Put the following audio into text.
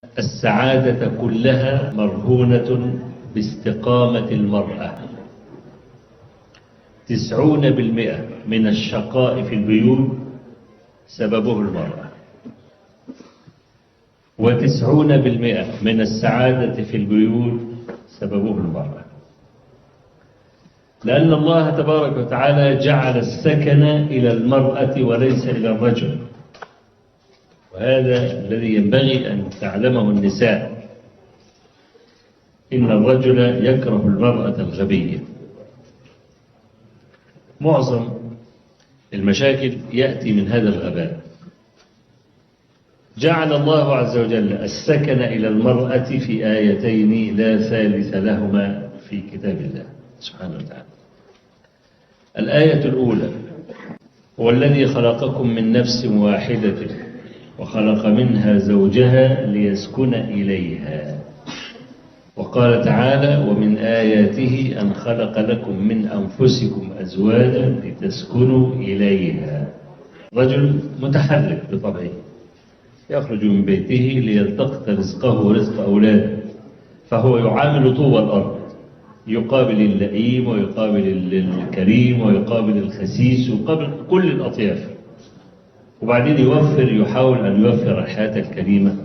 السعادة كلها مرهونة باستقامة المرأة. 90% من الشقاء في البيوت سببه المرأة، 90% من السعادة في البيوت سببه المرأة، لأن الله تبارك وتعالى جعل السكن إلى المرأة وليس إلى الرجل، وهذا الذي ينبغي أن تعلمه النساء. إن الرجل يكره المرأة الغبية. معظم المشاكل يأتي من هذا الغباء. جعل الله عز وجل السكن إلى المرأة في آيتين لا ثالث لهما في كتاب الله سبحانه وتعالى. الآية الأولى: هو الذي خلقكم من نفس واحدة وخلق منها زوجها ليسكن إليها. وقال تعالى: ومن آياته أن خلق لكم من أنفسكم أزواجا لتسكنوا إليها. رجل متحرك بطبعه، يخرج من بيته ليلتقط رزقه ورزق أولاده، فهو يعامل طوب الأرض، يقابل اللئيم ويقابل الكريم ويقابل الخسيس ويقابل كل الأطياف، وبعدين يحاول أن يوفر الحياة الكريمة